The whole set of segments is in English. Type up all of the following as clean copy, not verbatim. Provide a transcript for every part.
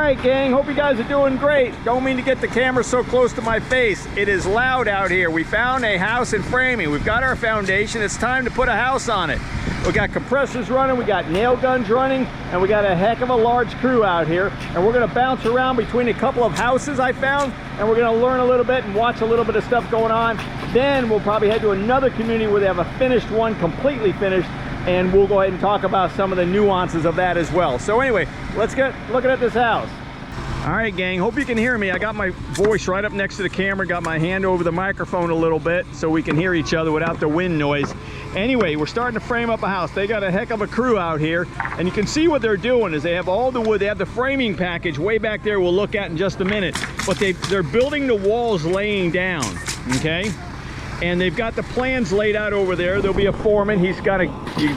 right, gang, hope you guys are doing great. Don't mean to get the camera so close to my face. It is loud out here. We found a house in framing. We've got our foundation. It's time to put a house on it. We got compressors running, we got nail guns running, and we got a heck of a large crew out here. And we're gonna bounce around between a couple of houses I found, and we're gonna learn a little bit and watch a little bit of stuff going on. Then we'll probably head to another community where they have a finished one, completely finished, and we'll go ahead and talk about some of the nuances of that as well. So anyway, let's get looking at this house. All right, gang, hope you can hear me. I got my voice right up next to the camera, got my hand over the microphone a little bit so we can hear each other without the wind noise. Anyway, we're starting to frame up a house. They got a heck of a crew out here, and you can see what they're doing is they have all the wood. They have the framing package way back there we'll look at in just a minute, but they're building the walls laying down, okay? And they've got the plans laid out over there. There'll be a foreman. He's got a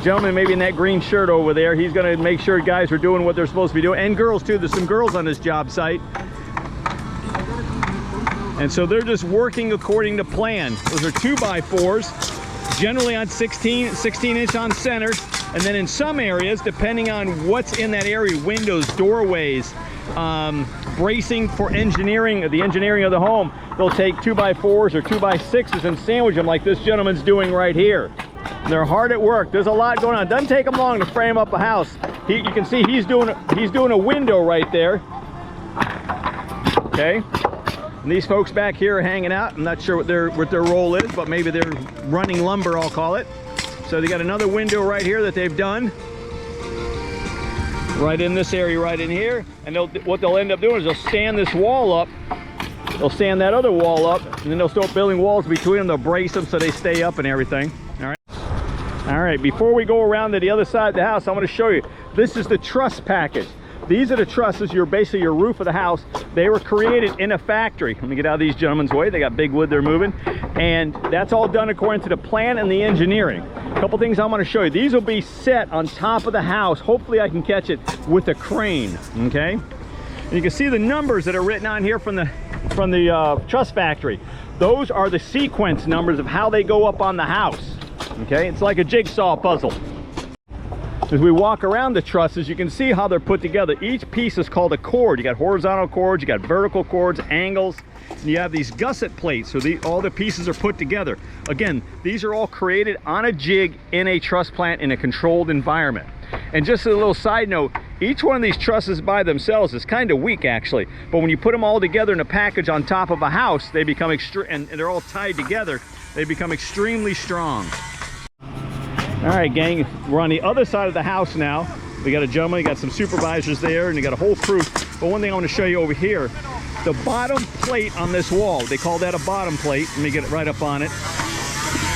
gentleman maybe in that green shirt over there. He's gonna make sure guys are doing what they're supposed to be doing, and girls too. There's some girls on this job site. And so they're just working according to plan. Those are 2x4s, generally on 16 inch on center. And then in some areas, depending on what's in that area, windows, doorways, bracing for engineering, the engineering of the home, they'll take 2x4s or 2x6s and sandwich them like this gentleman's doing right here. They're hard at work. There's a lot going on. It doesn't take them long to frame up a house. You can see he's doing a window right there. Okay. And these folks back here are hanging out. I'm not sure what their role is, but maybe they're running lumber, I'll call it. So they got another window right here that they've done. Right in this area, right in here. And what they'll end up doing is they'll stand this wall up. They'll stand that other wall up, and then they'll start building walls between them. They'll brace them so they stay up and everything. All right. All right, before we go around to the other side of the house, I want to show you. This is the truss package. These are the trusses, basically your roof of the house. They were created in a factory. Let me get out of these gentlemen's way. They got big wood they're moving. And that's all done according to the plan and the engineering. A couple things I want to show you. These will be set on top of the house. Hopefully I can catch it with a crane, okay? And you can see the numbers that are written on here from the truss factory. Those are the sequence numbers of how they go up on the house, okay? It's like a jigsaw puzzle. As we walk around the trusses, you can see how they're put together. Each piece is called a cord. You got horizontal cords, you got vertical cords, angles, and you have these gusset plates, so all the pieces are put together. Again, these are all created on a jig in a truss plant in a controlled environment. And just a little side note, each one of these trusses by themselves is kind of weak actually, but when you put them all together in a package on top of a house, they become and they're all tied together, they become extremely strong. All right, gang, we're on the other side of the house now. We got a gentleman, you got some supervisors there, and you got a whole crew. But one thing I want to show you over here, the bottom plate on this wall, they call that a bottom plate. Let me get it right up on it.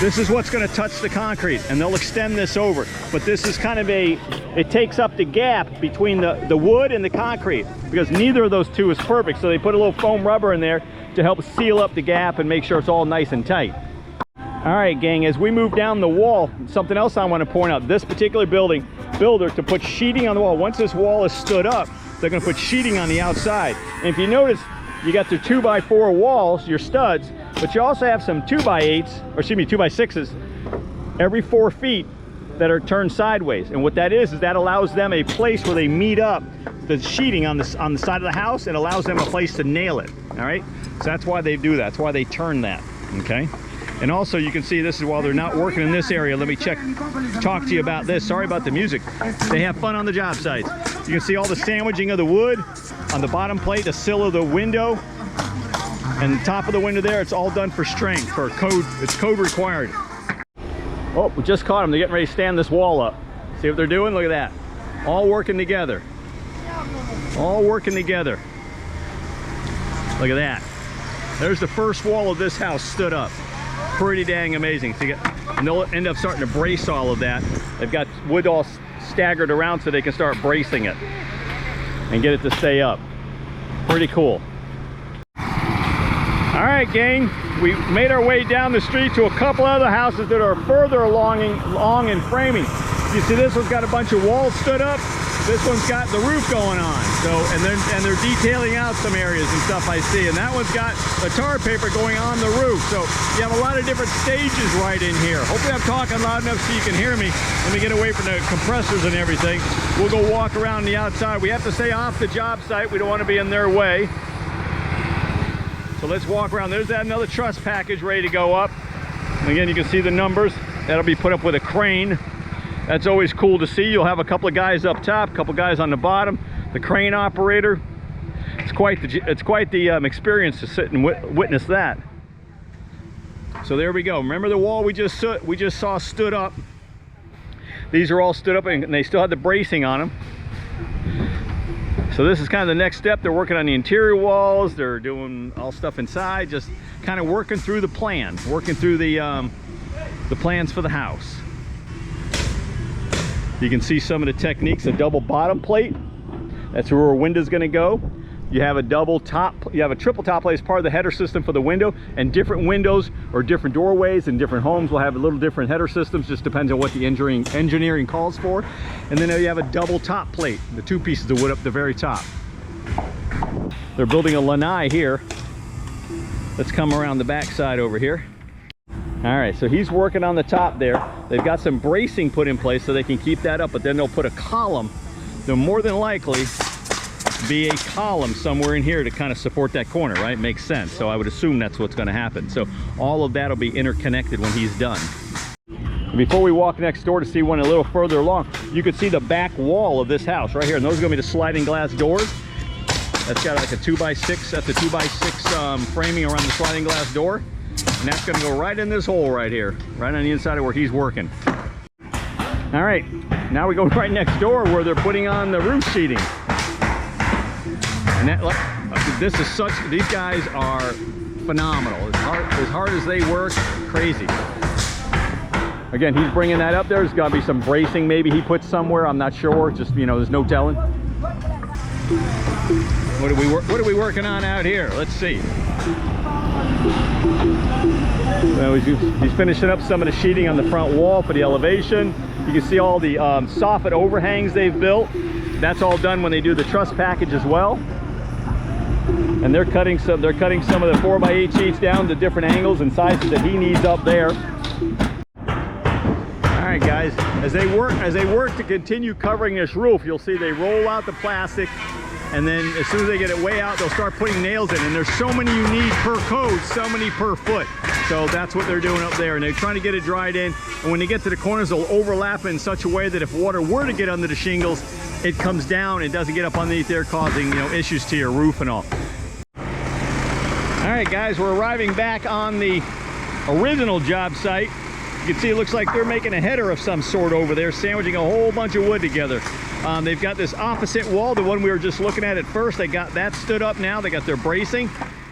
This is what's going to touch the concrete, and they'll extend this over. But this is kind of it takes up the gap between the wood and the concrete, because neither of those two is perfect. So they put a little foam rubber in there to help seal up the gap and make sure it's all nice and tight. All right, gang, as we move down the wall, something else I want to point out. This particular builder, to put sheeting on the wall, once this wall is stood up, they're going to put sheeting on the outside. And if you notice, you got their 2x4 walls, your studs, but you also have some 2x8s, or excuse me, 2x6s, every 4 feet that are turned sideways. And what that is that allows them a place where they meet up the sheeting on the side of the house, and allows them a place to nail it. All right, so that's why they do that. That's why they turn that. Okay. And also you can see this is while they're not working in this area. Let me talk to you about this. Sorry about the music. They have fun on the job sites. You can see all the sandwiching of the wood on the bottom plate, the sill of the window, and the top of the window there. It's all done for strength, for code. It's code required. Oh, we just caught them. They're getting ready to stand this wall up. See what they're doing? Look at that. All working together. All working together. Look at that. There's the first wall of this house stood up. Pretty dang amazing. And they'll end up starting to brace all of that. They've got wood all staggered around so they can start bracing it and get it to stay up. Pretty cool. All right, gang, we made our way down the street to a couple other houses that are further along in framing. You see this one's got a bunch of walls stood up. This one's got the roof going on. So, and they're detailing out some areas and stuff I see. And that one's got the tar paper going on the roof. So you have a lot of different stages right in here. Hopefully I'm talking loud enough so you can hear me. Let me get away from the compressors and everything. We'll go walk around the outside. We have to stay off the job site. We don't want to be in their way. So let's walk around. There's that another truss package ready to go up. And again, you can see the numbers. That'll be put up with a crane. That's always cool to see. You'll have a couple of guys up top, a couple guys on the bottom, the crane operator. It's quite the experience to sit and witness that. So there we go. Remember the wall we just saw stood up? These are all stood up and they still have the bracing on them. So this is kind of the next step. They're working on the interior walls. They're doing all stuff inside, just kind of working through the plan, working through the plans for the house. You can see some of the techniques. A double bottom plate, that's where our window's going to go. You have a double top, you have a triple top plate as part of the header system for the window, and different windows or different doorways in different homes will have a little different header systems, just depends on what the engineering calls for. And then you have a double top plate, the two pieces of wood up the very top. They're building a lanai here. Let's come around the back side over here. All right, so he's working on the top there. They've got some bracing put in place so they can keep that up, but then they'll put a column. They'll more than likely be a column somewhere in here to kind of support that corner, right? Makes sense. So I would assume that's what's going to happen. So all of that will be interconnected when he's done. Before we walk next door to see one a little further along, you can see the back wall of this house right here. And those are going to be the sliding glass doors. That's got like a 2x6. That's a 2x6 framing around the sliding glass door. And that's going to go right in this hole right here, right on the inside of where he's working. All right, now we go right next door where they're putting on the roof sheeting. And that, this is such, these guys are phenomenal. As hard as they work, crazy. Again, he's bringing that up there. There's got to be some bracing maybe he puts somewhere. I'm not sure. Just, you know, there's no telling. What are we working on out here? Let's see. Well, he's finishing up some of the sheeting on the front wall for the elevation. You can see all the soffit overhangs they've built. That's all done when they do the truss package as well. And they're cutting some of the 4x8 sheets down to different angles and sizes that he needs up there. All right, guys, as they work to continue covering this roof, you'll see they roll out the plastic, and then as soon as they get it way out, they'll start putting nails in. And there's so many you need per code, so many per foot. So that's what they're doing up there, and they're trying to get it dried in. And when they get to the corners, they'll overlap in such a way that if water were to get under the shingles, it comes down. It doesn't get up underneath there, causing, you know, issues to your roof and all. All right, guys, we're arriving back on the original job site. You can see it looks like they're making a header of some sort over there, sandwiching a whole bunch of wood together. They've got this opposite wall, the one we were just looking at first. They got that stood up now. They got their bracing,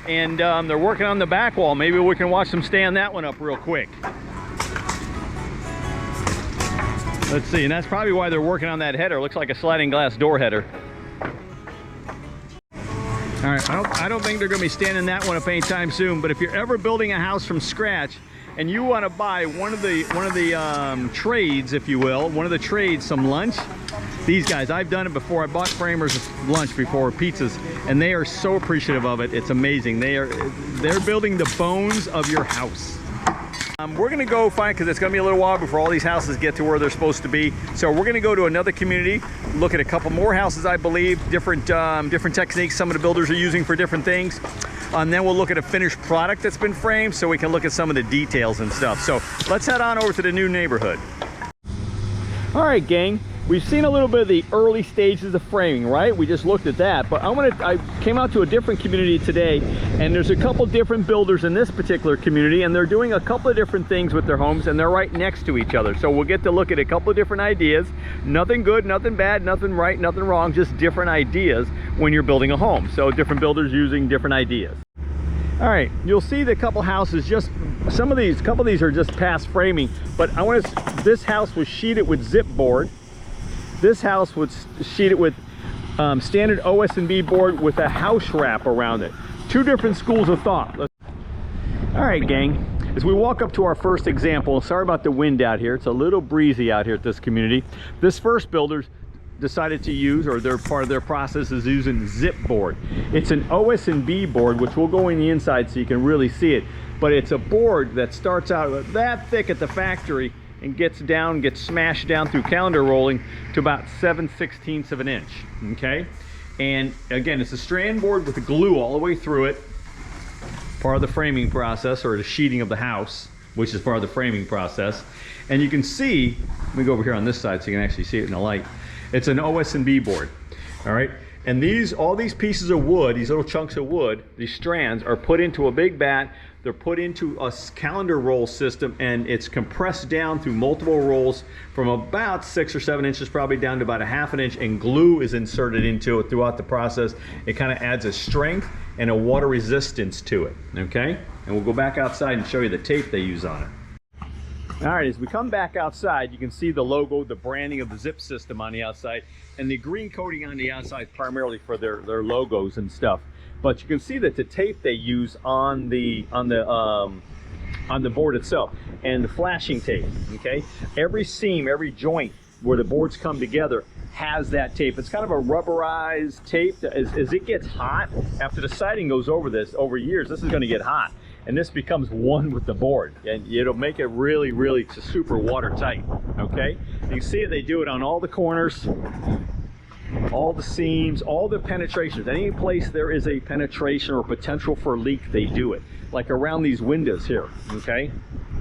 and they're working on the back wall. Maybe we can watch them stand that one up real quick. Let's see, and that's probably why they're working on that header. It looks like a sliding glass door header. All right, I don't think they're going to be standing that one up anytime soon, but if you're ever building a house from scratch and you want to buy one of the trades, if you will, some lunch, these guys, I've done it before. I bought framers lunch before, pizzas, and they are so appreciative of it. It's amazing. They're building the bones of your house. We're gonna go find, because it's gonna be a little while before all these houses get to where they're supposed to be. So we're gonna go to another community, look at a couple more houses, I believe, different techniques some of the builders are using for different things. And then we'll look at a finished product that's been framed so we can look at some of the details and stuff. So let's head on over to the new neighborhood. All right, gang. We've seen a little bit of the early stages of framing, right? We just looked at that, but I came out to a different community today, and there's a couple different builders in this particular community, and they're doing a couple of different things with their homes, and they're right next to each other. So we'll get to look at a couple of different ideas. Nothing good, nothing bad, nothing right, nothing wrong, just different ideas when you're building a home. So different builders using different ideas. All right, you'll see the couple houses, a couple of these are just past framing, but this house was sheeted with zip board. This house was sheeted with standard OS&B board with a house wrap around it. Two different schools of thought. All right, gang, as we walk up to our first example, sorry about the wind out here. It's a little breezy out here at this community. This first builder decided to use, or their part of their process is using zip board. It's an OS&B board, which will go in the inside so you can really see it. But it's a board that starts out that thick at the factory and gets smashed down through calendar rolling to about 7/16 of an inch, okay? And again, it's a strand board with the glue all the way through it, part of the framing process, or the sheeting of the house, which is part of the framing process. And you can see, let me go over here on this side so you can actually see it in the light. It's an OS&B board, all right? And all these pieces of wood, these little chunks of wood, these strands are put into a big vat. They're put into a calendar roll system, and it's compressed down through multiple rolls from about 6 or 7 inches, probably down to about a ½ inch, and glue is inserted into it throughout the process. It kind of adds a strength and a water resistance to it, okay? And we'll go back outside and show you the tape they use on it. All right, as we come back outside, you can see the logo, the branding of the zip system on the outside, and the green coating on the outside primarily for their logos and stuff. But you can see that the tape they use on the board itself, and the flashing tape, okay? Every seam, every joint where the boards come together has that tape. It's kind of a rubberized tape that as it gets hot, after the siding goes over years, this is gonna get hot. And this becomes one with the board, and it'll make it really, really super watertight, okay? You can see it, they do it on all the corners, all the seams, all the penetrations. Any place there is a penetration or potential for a leak, they do it. Like around these windows here, okay?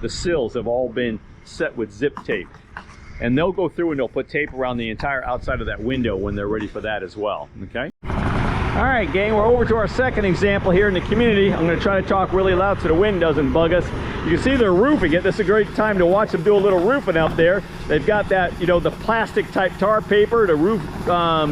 The sills have all been set with zip tape. And they'll go through and they'll put tape around the entire outside of that window when they're ready for that as well, okay? All right, gang, we're over to our second example here in the community. I'm going to try to talk really loud so the wind doesn't bug us. You can see they're roofing it. This is a great time to watch them do a little roofing out there. They've got that, you know, the plastic type tar paper, the roof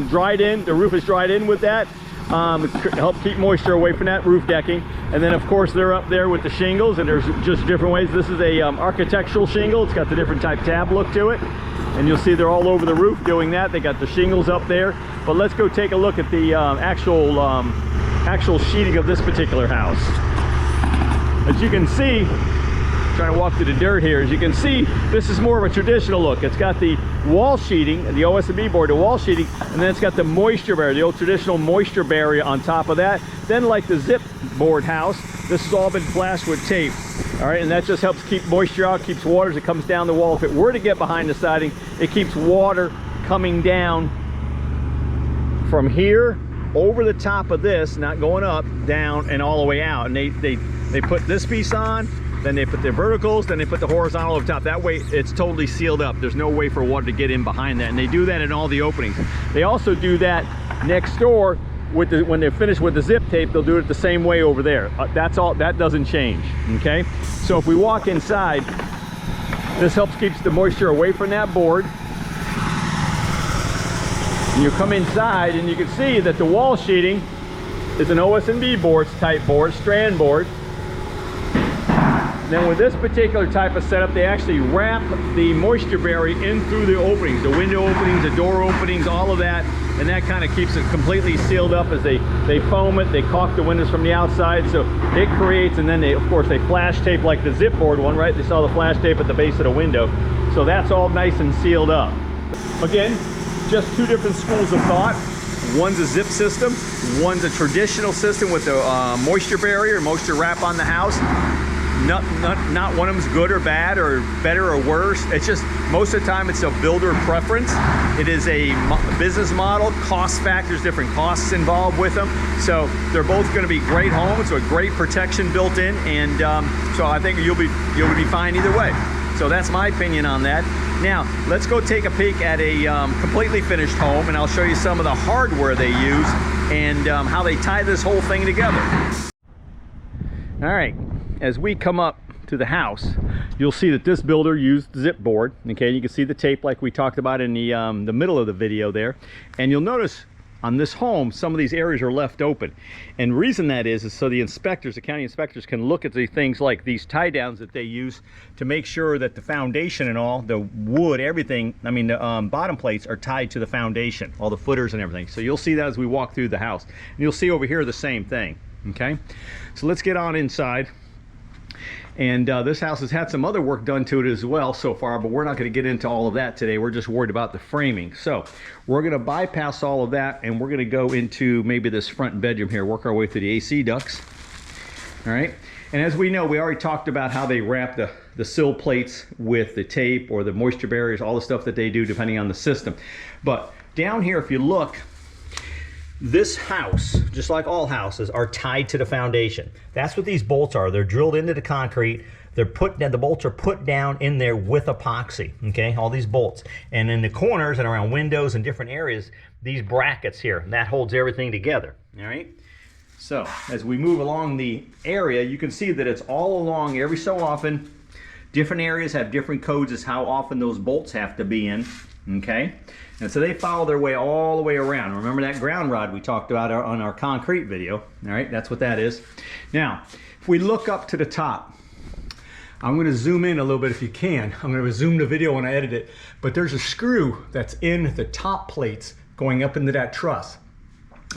dried in. The roof is dried in with that. Help keep moisture away from that roof decking. And then of course they're up there with the shingles, and there's just different ways. This is a architectural shingle. It's got the different type tab look to it. And you'll see they're all over the roof doing that. They got the shingles up there. But let's go take a look at the actual sheeting of this particular house. As you can see, trying to walk through the dirt here, as you can see, this is more of a traditional look. It's got the wall sheeting, the OS&B board, the wall sheeting, and then it's got the moisture barrier, the old traditional moisture barrier on top of that. Then like the zip board house, this has all been flashed with tape. All right, and that just helps keep moisture out, keeps water as it comes down the wall. If it were to get behind the siding, it keeps water coming down from here over the top of this, not going up, down, and all the way out. And they put this piece on, then they put their verticals, then they put the horizontal over top. That way it's totally sealed up. There's no way for water to get in behind that. And they do that in all the openings. They also do that next door with when they're finished with the zip tape. They'll do it the same way over there. That's all, that doesn't change, okay? So if we walk inside, this helps keeps the moisture away from that board. And you come inside and you can see that the wall sheeting is an OS&B board type board, strand board. Then with this particular type of setup, they actually wrap the moisture barrier in through the openings, the window openings, the door openings, all of that, and that kind of keeps it completely sealed up as they foam it, they caulk the windows from the outside, so it creates, and then of course they flash tape like the zip board one, right? They saw the flash tape at the base of the window, so that's all nice and sealed up. Again, just two different schools of thought. One's a zip system, one's a traditional system with a moisture barrier, moisture wrap on the house. Not one of them's good or bad or better or worse. It's just most of the time it's a builder preference. It is a business model, cost factors, different costs involved with them. So they're both going to be great homes with great protection built in, and so I think you'll be fine either way. So that's my opinion on that. Now let's go take a peek at a completely finished home, and I'll show you some of the hardware they use and how they tie this whole thing together. All right. As we come up to the house, you'll see that this builder used zip board. Okay, you can see the tape like we talked about in the middle of the video there. And you'll notice on this home, some of these areas are left open. And the reason that is so the inspectors, the county inspectors, can look at the things like these tie downs that they use to make sure that the foundation and all, the wood, everything, I mean the bottom plates are tied to the foundation, all the footers and everything. So you'll see that as we walk through the house. And you'll see over here the same thing. Okay, so let's get on inside. And this house has had some other work done to it as well so far, but we're not going to get into all of that today. We're just worried about the framing. So we're going to bypass all of that, and we're going to go into maybe this front bedroom here, work our way through the AC ducts. All right. And as we know, we already talked about how they wrap the sill plates with the tape or the moisture barriers, all the stuff that they do depending on the system. But down here, if you look, this house, just like all houses, are tied to the foundation. That's what these bolts are. They're drilled into the concrete. They're put down, the bolts are put down in there with epoxy, okay? All these bolts. And in the corners and around windows and different areas, these brackets here, that holds everything together, all right? So as we move along the area, you can see that it's all along every so often. Different areas have different codes as how often those bolts have to be in, okay? And so they follow their way all the way around. Remember that ground rod we talked about on our concrete video, all right? That's what that is. Now, if we look up to the top, I'm gonna zoom in a little bit if you can. I'm gonna zoom the video when I edit it, but there's a screw that's in the top plates going up into that truss.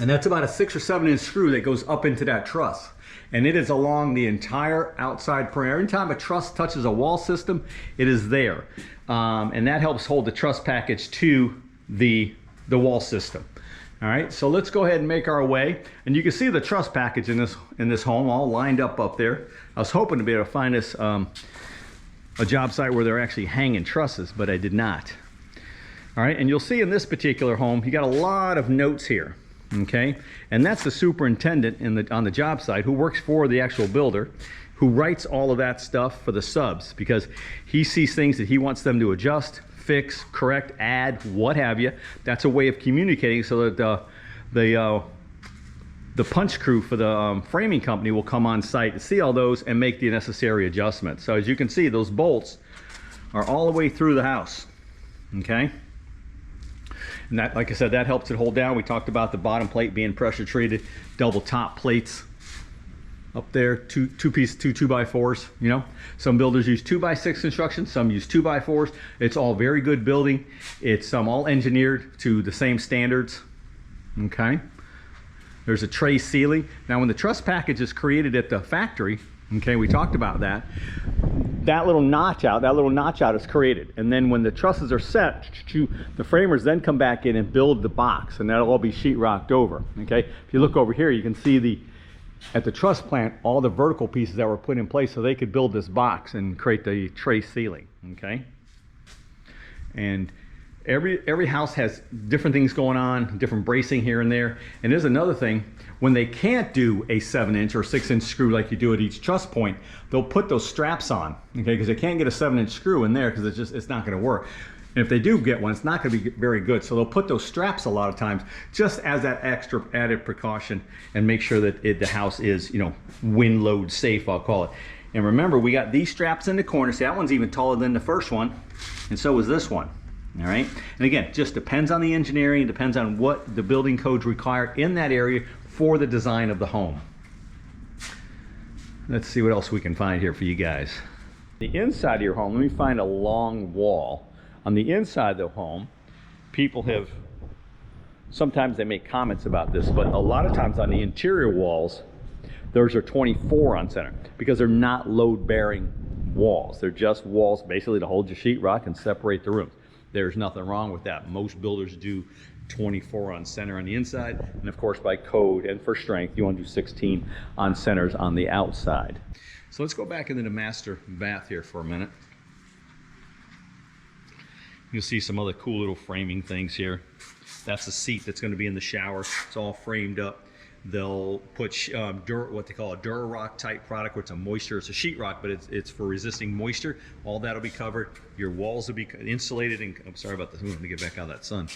And that's about a 6 or 7 inch screw that goes up into that truss. And it is along the entire outside perimeter. Every time a truss touches a wall system, it is there. And that helps hold the truss package to the wall system. All right, so let's go ahead and make our way. And you can see the truss package in this home all lined up there. I was hoping to be able to find this a job site where they're actually hanging trusses, but I did not. All right, and you'll see in this particular home, you got a lot of notes here. Okay, and that's the superintendent on the job site who works for the actual builder, who writes all of that stuff for the subs, because he sees things that he wants them to adjust, fix, correct, add, what have you. That's a way of communicating so that the punch crew for the framing company will come on site to see all those and make the necessary adjustments. So as you can see, those bolts are all the way through the house. Okay. And that, like I said, that helps it hold down. We talked about the bottom plate being pressure treated, double top plates up there, two 2x4s, you know. Some builders use 2x6 construction, some use 2x4s. It's all very good building. It's all engineered to the same standards, okay. There's a tray ceiling. Now when the truss package is created at the factory, okay, we talked about that. That little notch out is created. And then when the trusses are set, the framers then come back in and build the box, and that'll all be sheetrocked over, okay? If you look over here, you can see at the truss plant, all the vertical pieces that were put in place so they could build this box and create the tray ceiling, okay? And every house has different things going on, different bracing here and there. And there's another thing, when they can't do a 7-inch or 6-inch screw like you do at each truss point, they'll put those straps on, okay? Because they can't get a 7-inch screw in there because it's not going to work. And if they do get one, it's not going to be very good. So they'll put those straps a lot of times just as that extra added precaution and make sure that the house is, you know, wind load safe, I'll call it. And remember, we got these straps in the corner. See, that one's even taller than the first one, and so is this one. All right, and again, just depends on the engineering, depends on what the building codes require in that area for the design of the home. Let's see what else we can find here for you guys. The inside of your home, let me find a long wall. On the inside of the home, people have, sometimes they make comments about this, but a lot of times on the interior walls, those are 24 on center because they're not load-bearing walls. They're just walls basically to hold your sheetrock and separate the rooms. There's nothing wrong with that. Most builders do 24 on center on the inside, and of course by code and for strength, you want to do 16 on centers on the outside. So let's go back into the master bath here for a minute. You'll see some other cool little framing things here. That's the seat that's going to be in the shower. It's all framed up. They'll put what they call a Durarock type product, which is a moisture. It's a sheetrock, but it's for resisting moisture. All that'll be covered. Your walls will be insulated. And I'm sorry about this. Let me get back out of that sun.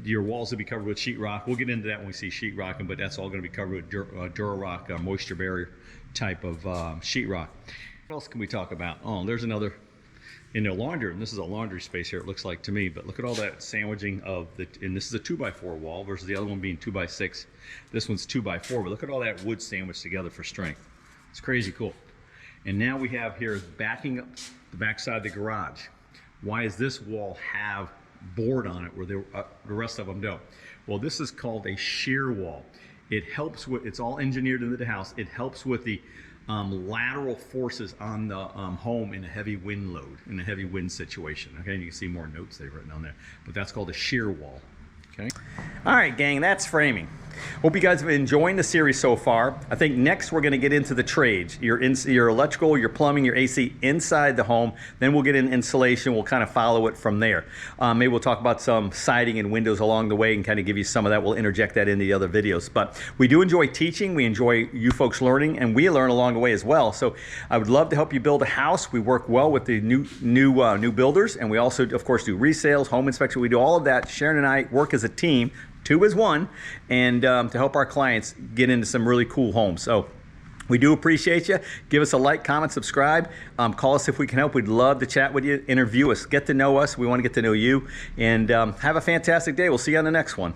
Your walls will be covered with sheetrock. We'll get into that when we see sheetrocking, but that's all going to be covered with Durarock moisture barrier type of sheetrock. What else can we talk about? Oh, there's another. In their laundry room, this is a laundry space here, it looks like to me, but look at all that sandwiching of and this is a 2x4 wall versus the other one being 2x6. This one's 2x4, but look at all that wood sandwiched together for strength. It's crazy cool. And now we have here backing up the backside of the garage. Why does this wall have board on it where the rest of them don't? Well, this is called a shear wall. It helps with, it's all engineered into the house. It helps with the lateral forces on the home in a heavy wind load, in a heavy wind situation. Okay, and you can see more notes they've written on there, but that's called a shear wall. Okay. All right, gang, that's framing. Hope you guys have been enjoying the series so far. I think next we're going to get into the trades, your electrical, your plumbing, your AC inside the home. Then we'll get in insulation. We'll kind of follow it from there. Maybe we'll talk about some siding and windows along the way and kind of give you some of that. We'll interject that into the other videos. But we do enjoy teaching. We enjoy you folks learning, and we learn along the way as well. So I would love to help you build a house. We work well with the new builders, and we also, of course, do resales, home inspection. We do all of that. Sharon and I work as a team. 2 as 1, and to help our clients get into some really cool homes. So we do appreciate you. Give us a like, comment, subscribe. Call us if we can help. We'd love to chat with you, interview us, get to know us. We want to get to know you. And have a fantastic day. We'll see you on the next one.